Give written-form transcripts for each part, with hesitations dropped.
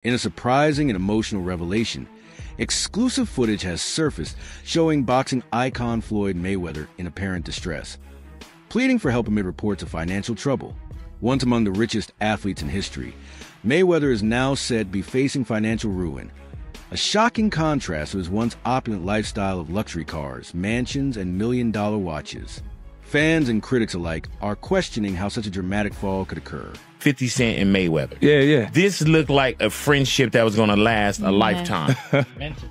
In a surprising and emotional revelation, exclusive footage has surfaced showing boxing icon Floyd Mayweather in apparent distress. Pleading for help amid reports of financial trouble, once among the richest athletes in history, Mayweather is now said to be facing financial ruin. A shocking contrast to his once opulent lifestyle of luxury cars, mansions, and million-dollar watches. Fans and critics alike are questioning how such a dramatic fall could occur. 50 Cent and Mayweather. Yeah. This looked like a friendship that was going to last a lifetime.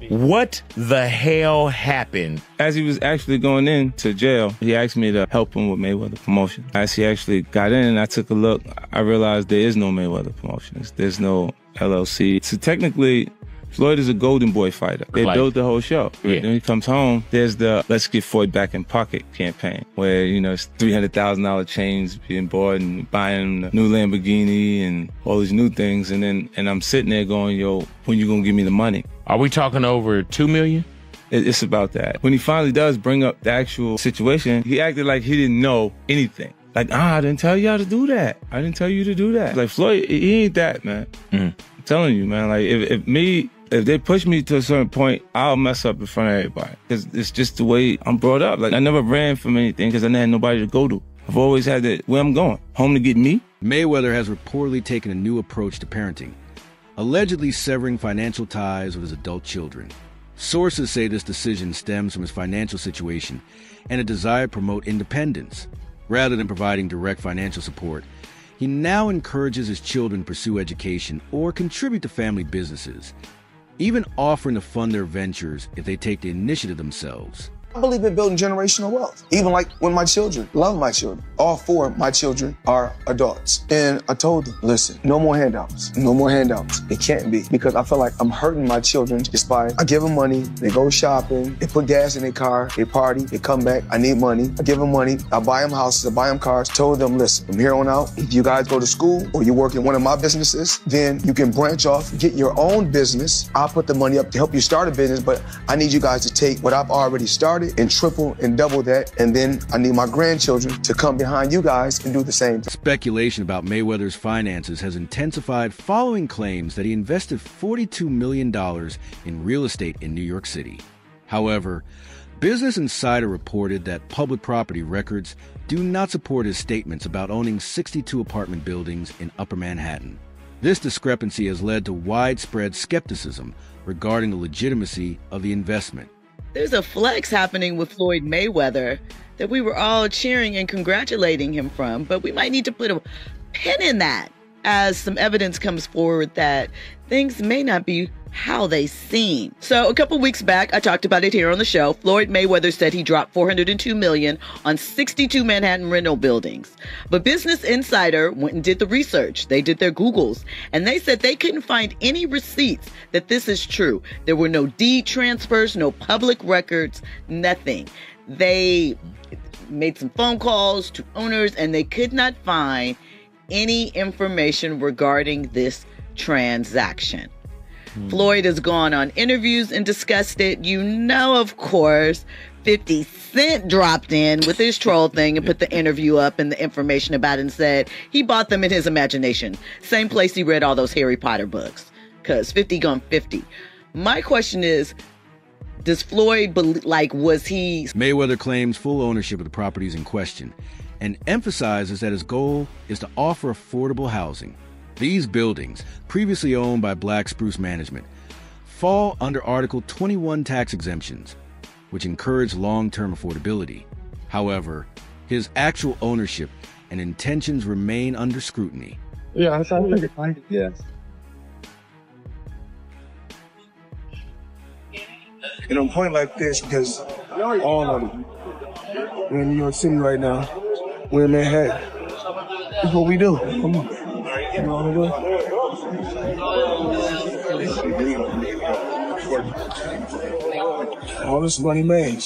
What the hell happened? As he was actually going into jail, he asked me to help him with Mayweather Promotion. As he actually got in and I took a look, I realized there is no Mayweather Promotions. There's no LLC. So technically, Floyd is a golden boy fighter. They built the whole show. Yeah. Then he comes home, there's the Let's Get Floyd Back in Pocket campaign, where, it's $300,000 chains being bought and buying a new Lamborghini and all these new things. And I'm sitting there going, yo, when you gonna give me the money? Are we talking over $2 million? It's about that. When he finally does bring up the actual situation, he acted like he didn't know anything. Like, I didn't tell you how to do that. I didn't tell you to do that. Like, Floyd, he ain't that, man. I'm telling you, man. Like, if they push me to a certain point, I'll mess up in front of everybody. Because it's just the way I'm brought up. Like, I never ran from anything because I never had nobody to go to. I've always had where I'm going. Home to get me. Mayweather has reportedly taken a new approach to parenting, allegedly severing financial ties with his adult children. Sources say this decision stems from his financial situation and a desire to promote independence. Rather than providing direct financial support, he now encourages his children to pursue education or contribute to family businesses, even offering to fund their ventures if they take the initiative themselves. I believe in building generational wealth. Even like when my children, love my children. All four of my children are adults. And I told them, listen, no more handouts. No more handouts. It can't be. Because I feel like I'm hurting my children just by, I give them money, they go shopping, they put gas in their car, they party, they come back, I need money. I give them money, I buy them houses, I buy them cars. Told them, listen, from here on out, if you guys go to school or you work in one of my businesses, then you can branch off, get your own business. I'll put the money up to help you start a business, but I need you guys to take what I've already started and triple and double that, and then I need my grandchildren to come behind you guys and do the same. Speculation about Mayweather's finances has intensified following claims that he invested $42 million in real estate in New York City. However, Business Insider reported that public property records do not support his statements about owning 62 apartment buildings in Upper Manhattan. This discrepancy has led to widespread skepticism regarding the legitimacy of the investment. There's a flex happening with Floyd Mayweather that we were all cheering and congratulating him from, but we might need to put a pin in that as some evidence comes forward that things may not be how they seem. So a couple weeks back, I talked about it here on the show. Floyd Mayweather said he dropped $402 million on 62 Manhattan rental buildings. But Business Insider went and did the research. They did their Googles, and they said they couldn't find any receipts that this is true. There were no deed transfers, no public records, nothing. They made some phone calls to owners, and they could not find any information regarding this transaction. Floyd has gone on interviews and discussed it. Of course, 50 Cent dropped in with his troll thing and put the interview up and the information about it and said he bought them in his imagination. Same place he read all those Harry Potter books, because 50 gone 50. My question is, does Floyd was he... Mayweather claims full ownership of the properties in question and emphasizes that his goal is to offer affordable housing. These buildings, previously owned by Black Spruce Management, fall under Article 21 tax exemptions, which encourage long-term affordability. However, his actual ownership and intentions remain under scrutiny. Yeah, I think it's fine. Yeah. And on a point like this, because all of them, we're in New York City right now, we're in Manhattan. That's what we do. Come on. You know what I mean? All this money made.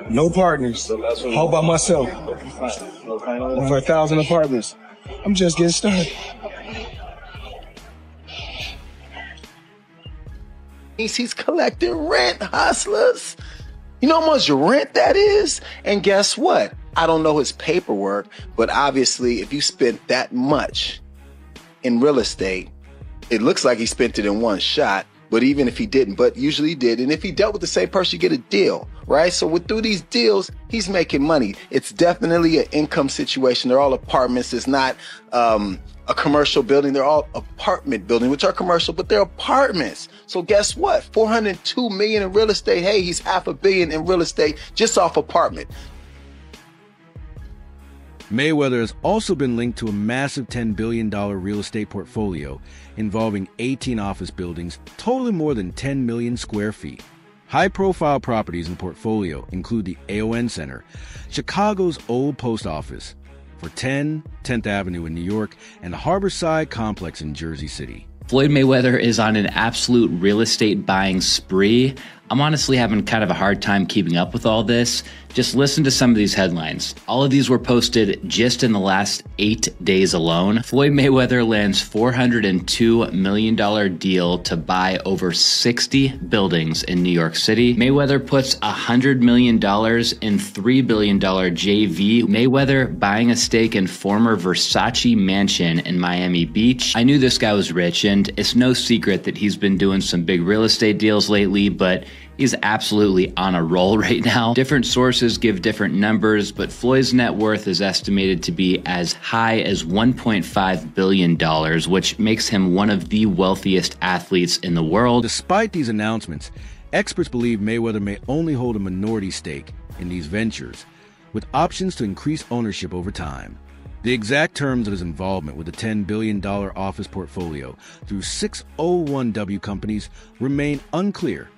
No partners. All by myself. Over 1,000 apartments. I'm just getting started. He's collecting rent, hustlers. You know how much rent that is? And guess what? I don't know his paperwork, but obviously if you spent that much in real estate, It looks like he spent it in one shot, but even if he didn't, but usually he did. And if he dealt with the same person, you get a deal, right? So through these deals, he's making money. It's definitely an income situation. They're all apartments. It's not a commercial building. They're all apartment buildings, which are commercial, but they're apartments. So guess what? $402 million in real estate. Hey, he's $500 million in real estate just off apartment. Mayweather has also been linked to a massive $10 billion real estate portfolio involving 18 office buildings totaling more than 10 million square feet. High-profile properties in the portfolio include the AON Center, Chicago's old post office, for 10th Avenue in New York, and the Harborside Complex in Jersey City. Floyd Mayweather is on an absolute real estate buying spree. I'm honestly having kind of a hard time keeping up with all this. Just listen to some of these headlines. All of these were posted just in the last 8 days alone. Floyd Mayweather lands $402 million deal to buy over 60 buildings in New York City. Mayweather puts $100 million in $3 billion JV. Mayweather buying a stake in former Versace mansion in Miami Beach. I knew this guy was rich, and it's no secret that he's been doing some big real estate deals lately, but he's absolutely on a roll right now. Different sources give different numbers, but Floyd's net worth is estimated to be as high as $1.5 billion, which makes him one of the wealthiest athletes in the world. Despite these announcements, experts believe Mayweather may only hold a minority stake in these ventures, with options to increase ownership over time. The exact terms of his involvement with the $10 billion office portfolio through 601W companies remain unclear,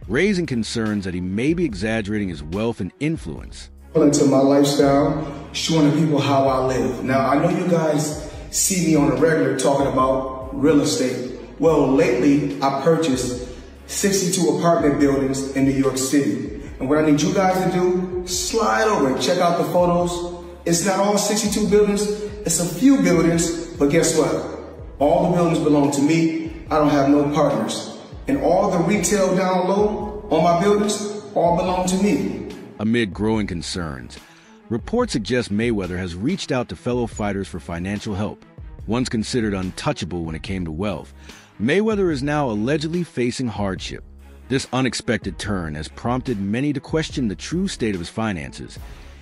raising concerns that he may be exaggerating his wealth and influence. Into my lifestyle, showing people how I live. Now, I know you guys see me on a regular talking about real estate. Well, lately, I purchased 62 apartment buildings in New York City. And what I need you guys to do, slide over and check out the photos. It's not all 62 buildings, it's a few buildings, but guess what? All the buildings belong to me. I don't have no partners. And all the retail down low on my buildings all belong to me. Amid growing concerns, reports suggest Mayweather has reached out to fellow fighters for financial help. Once considered untouchable when it came to wealth, Mayweather is now allegedly facing hardship. This unexpected turn has prompted many to question the true state of his finances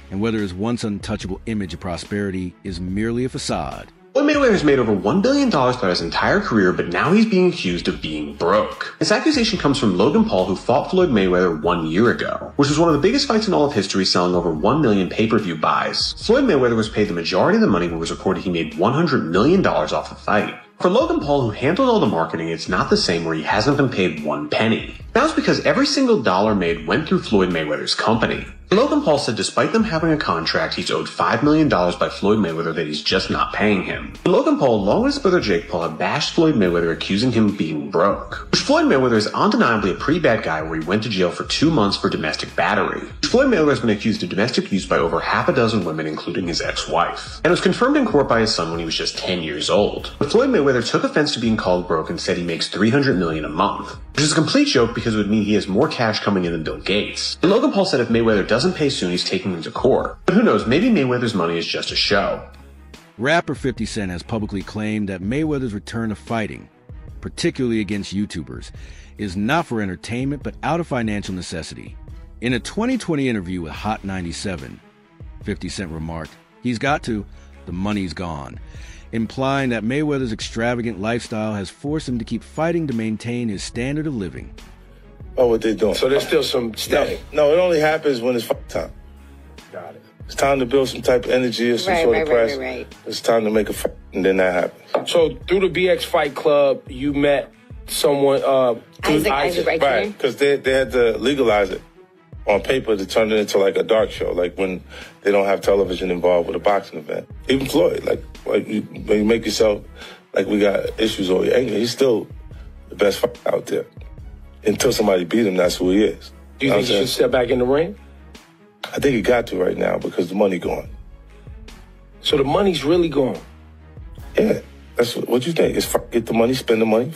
and whether his once untouchable image of prosperity is merely a facade. Floyd Mayweather has made over $1 billion throughout his entire career, but now he's being accused of being broke. This accusation comes from Logan Paul, who fought Floyd Mayweather 1 year ago, which was one of the biggest fights in all of history, selling over 1 million pay-per-view buys. Floyd Mayweather was paid the majority of the money, but was reported he made $100 million off the fight. For Logan Paul, who handled all the marketing, it's not the same where he hasn't been paid one penny. That's because every single dollar made went through Floyd Mayweather's company. Logan Paul said despite them having a contract, he's owed $5 million by Floyd Mayweather that he's just not paying him. Logan Paul, along with his brother Jake Paul, have bashed Floyd Mayweather, accusing him of being broke. Which Floyd Mayweather is undeniably a pretty bad guy, where he went to jail for 2 months for domestic battery. Floyd Mayweather has been accused of domestic abuse by over half a dozen women, including his ex-wife. And was confirmed in court by his son when he was just 10 years old. But Floyd Mayweather took offense to being called broke and said he makes $300 million a month. Which is a complete joke because it would mean he has more cash coming in than Bill Gates. And Logan Paul said if Mayweather doesn't pay soon, he's taking him to court. But who knows, maybe Mayweather's money is just a show. Rapper 50 Cent has publicly claimed that Mayweather's return to fighting, particularly against YouTubers, is not for entertainment but out of financial necessity. In a 2020 interview with Hot 97, 50 Cent remarked, "He's got to, the money's gone," implying that Mayweather's extravagant lifestyle has forced him to keep fighting to maintain his standard of living. Oh, what they doing? So there's still some static? No, it only happens when it's time. Got it. It's time to build some type of energy or some sort of press. Right. It's time to make a fight, and then that happens. So through the BX Fight Club, you met someone, Isaac, right? Because they had to legalize it on paper to turn it into like a dark show, like when they don't have television involved with a boxing event. Even Floyd, when you make yourself like we got issues or you're angry, he's still the best fighter out there. Until somebody beat him, that's who he is. Do you think he should step back in the ring? I think he got to right now because the money gone. So the money's really gone? Yeah, that's what you think. It's get the money, spend the money.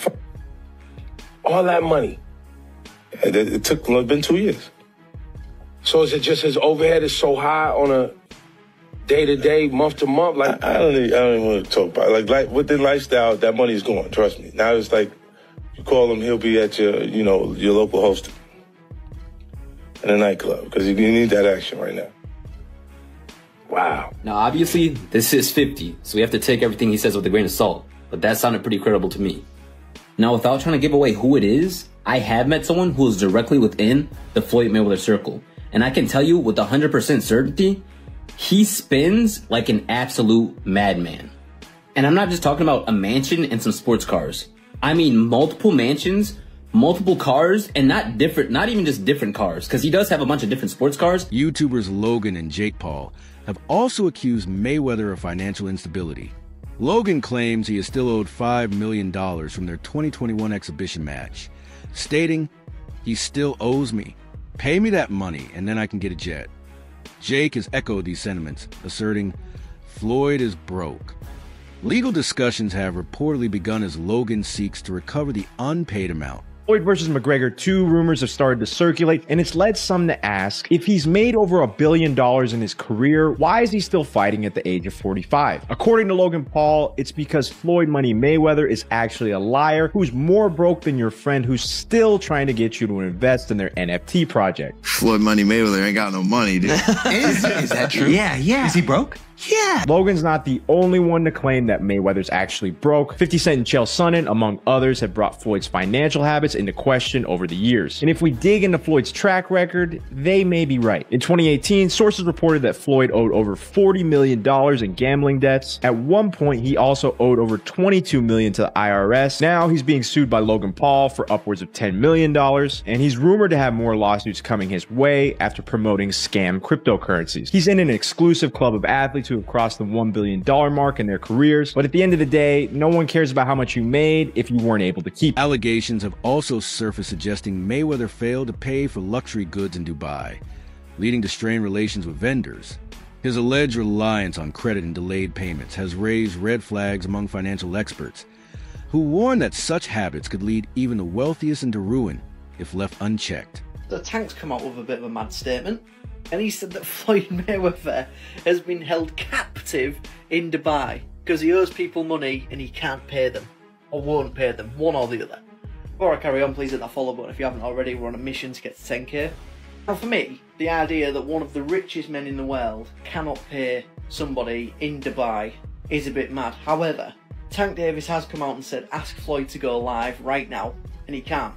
All that money? Yeah, it's been 2 years. So is it just his overhead is so high on a day to day, month to month? Like I don't even want to talk about it. Like with the lifestyle, that money's going. Trust me. Now it's like you call him, he'll be at your your local host in a nightclub because you need that action right now. Wow. Now, obviously, this is 50, so we have to take everything he says with a grain of salt. But that sounded pretty credible to me. Now, without trying to give away who it is, I have met someone who is directly within the Floyd Mayweather circle. And I can tell you with 100% certainty, he spins like an absolute madman. And I'm not just talking about a mansion and some sports cars. I mean multiple mansions, multiple cars, and not even just different cars, because he does have a bunch of different sports cars. YouTubers Logan and Jake Paul have also accused Mayweather of financial instability. Logan claims he is still owed $5 million from their 2021 exhibition match, stating, "He still owes me. Pay me that money and then I can get a jet." Jake has echoed these sentiments, asserting, "Floyd is broke." Legal discussions have reportedly begun as Logan seeks to recover the unpaid amount. Floyd versus McGregor 2 rumors have started to circulate, and it's led some to ask, if he's made over $1 billion in his career, why is he still fighting at the age of 45? According to Logan Paul, it's because Floyd Money Mayweather is actually a liar who's more broke than your friend who's still trying to get you to invest in their NFT project. Floyd Money Mayweather ain't got no money, dude. Is that true? Yeah. Is he broke? Yeah. Logan's not the only one to claim that Mayweather's actually broke. 50 Cent and Chael Sonnen, among others, have brought Floyd's financial habits into question over the years. And if we dig into Floyd's track record, they may be right. In 2018, sources reported that Floyd owed over $40 million in gambling debts. At one point, he also owed over $22 million to the IRS. Now he's being sued by Logan Paul for upwards of $10 million, and he's rumored to have more lawsuits coming his way after promoting scam cryptocurrencies. He's in an exclusive club of athletes who have crossed the $1 billion mark in their careers, but at the end of the day, no one cares about how much you made if you weren't able to keep. Allegations have also surfaced suggesting Mayweather failed to pay for luxury goods in Dubai, leading to strained relations with vendors. His alleged reliance on credit and delayed payments has raised red flags among financial experts, who warn that such habits could lead even the wealthiest into ruin if left unchecked. The Tank's come out with a bit of a mad statement, and he said that Floyd Mayweather has been held captive in Dubai because he owes people money and he can't pay them, or won't pay them, one or the other. Before I carry on, please hit that follow button if you haven't already. We're on a mission to get to 10k. Now for me, the idea that one of the richest men in the world cannot pay somebody in Dubai is a bit mad. However, Tank Davis has come out and said ask Floyd to go live right now, and he can't.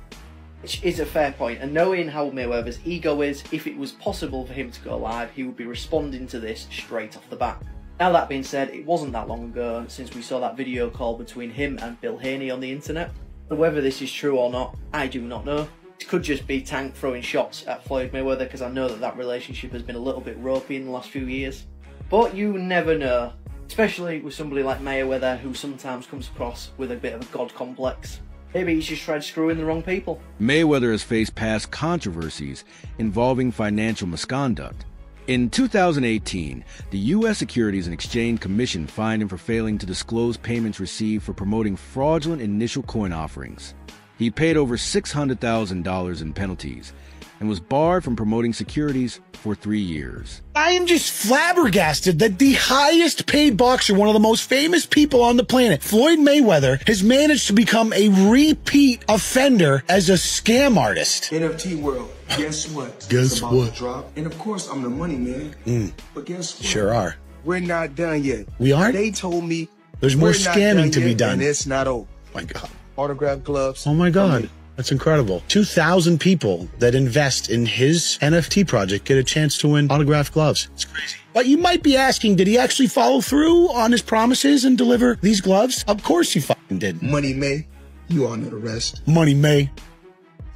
Which is a fair point, and knowing how Mayweather's ego is, if it was possible for him to go live, he would be responding to this straight off the bat. Now that being said, it wasn't that long ago since we saw that video call between him and Bill Haney on the internet. So whether this is true or not, I do not know. It could just be Tank throwing shots at Floyd Mayweather, because I know that that relationship has been a little bit ropey in the last few years. But you never know, especially with somebody like Mayweather, who sometimes comes across with a bit of a god complex. Maybe he's just tried screwing the wrong people. Mayweather has faced past controversies involving financial misconduct. In 2018, the U.S. Securities and Exchange Commission fined him for failing to disclose payments received for promoting fraudulent initial coin offerings. He paid over $600,000 in penalties and was barred from promoting securities for 3 years. I am just flabbergasted that the highest paid boxer, one of the most famous people on the planet, Floyd Mayweather, has managed to become a repeat offender as a scam artist. NFT world, guess what? Guess It's about what? to drop. And of course, I'm the money man. But guess what? Sure are. We're not done yet. We aren't? They told me There's more we're not scamming done to be yet, done. and it's not over. My God. Autograph gloves. Oh my God. That's incredible. 2,000 people that invest in his NFT project get a chance to win autographed gloves. It's crazy. But you might be asking, did he actually follow through on his promises and deliver these gloves? Of course he fucking did. Money May, you all know the rest. Money May,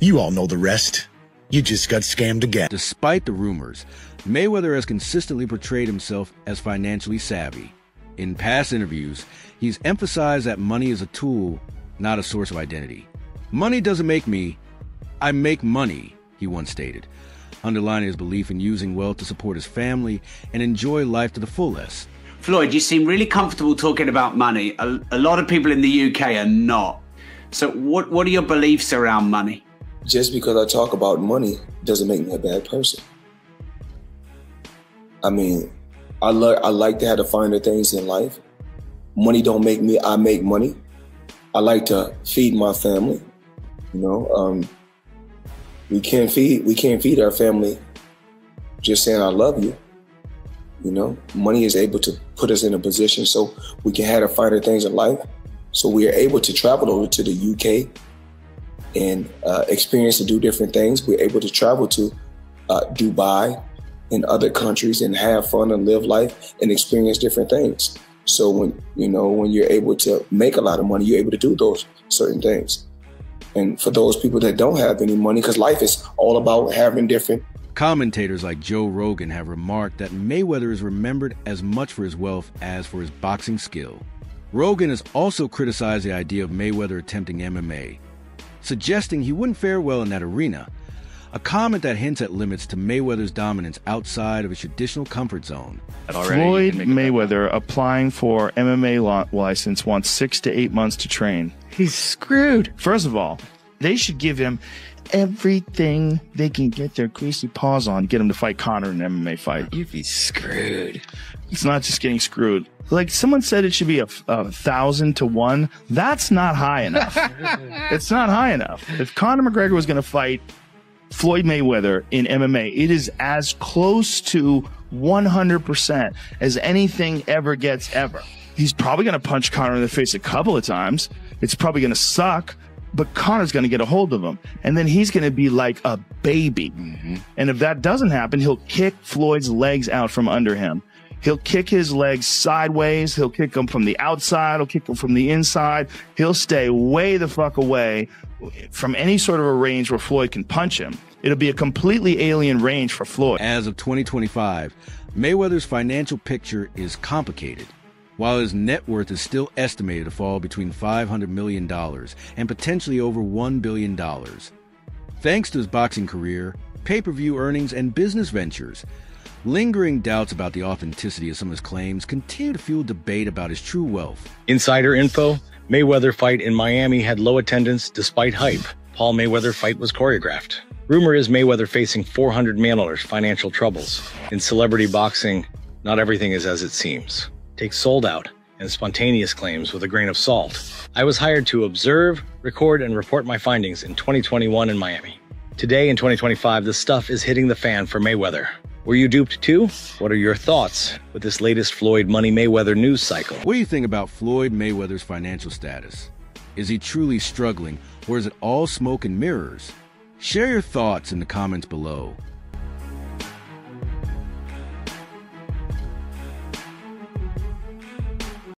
you all know the rest. You just got scammed again. Despite the rumors, Mayweather has consistently portrayed himself as financially savvy. In past interviews, he's emphasized that money is a tool, not a source of identity. "Money doesn't make me, I make money," he once stated, underlining his belief in using wealth to support his family and enjoy life to the fullest. Floyd, you seem really comfortable talking about money. A lot of people in the UK are not. So what are your beliefs around money? Just because I talk about money doesn't make me a bad person. I mean, I like to have the finer things in life. Money don't make me, I make money. I like to feed my family. You know, we can't feed our family just saying I love you. You know, money is able to put us in a position so we can have the finer things in life. So we are able to travel over to the UK and experience and do different things. We're able to travel to Dubai and other countries and have fun and live life and experience different things. So when you're able to make a lot of money, you're able to do those certain things. And for those people that don't have any money, because life is all about having different. Commentators like Joe Rogan have remarked that Mayweather is remembered as much for his wealth as for his boxing skill. Rogan has also criticized the idea of Mayweather attempting MMA, suggesting he wouldn't fare well in that arena, a comment that hints at limits to Mayweather's dominance outside of his traditional comfort zone. Floyd Mayweather applying for MMA license wants 6 to 8 months to train. He's screwed. First of all, they should give him everything they can get their greasy paws on, get him to fight Conor in an MMA fight. You'd be screwed. It's not just getting screwed. Like someone said it should be 1,000 to 1. That's not high enough. It's not high enough. If Conor McGregor was going to fight Floyd Mayweather in MMA, it is as close to 100% as anything ever gets ever. He's probably going to punch Conor in the face a couple of times. It's probably going to suck, but Conor's going to get a hold of him. And then he's going to be like a baby. And if that doesn't happen, he'll kick Floyd's legs out from under him. He'll kick his legs sideways. He'll kick them from the outside. He'll kick them from the inside. He'll stay way the fuck away from any sort of a range where Floyd can punch him. It'll be a completely alien range for Floyd. As of 2025, Mayweather's financial picture is complicated. While his net worth is still estimated to fall between $500 million and potentially over $1 billion. Thanks to his boxing career, pay-per-view earnings, and business ventures, lingering doubts about the authenticity of some of his claims continue to fuel debate about his true wealth. Insider info, Mayweather fight in Miami had low attendance despite hype. Paul Mayweather fight was choreographed. Rumor is Mayweather facing $400 million financial troubles. In celebrity boxing, not everything is as it seems. Take sold out and spontaneous claims with a grain of salt. I was hired to observe, record, and report my findings in 2021 in Miami. Today in 2025, the stuff is hitting the fan for Mayweather. Were you duped too? What are your thoughts with this latest Floyd Money Mayweather news cycle? What do you think about Floyd Mayweather's financial status? Is he truly struggling, or is it all smoke and mirrors? Share your thoughts in the comments below.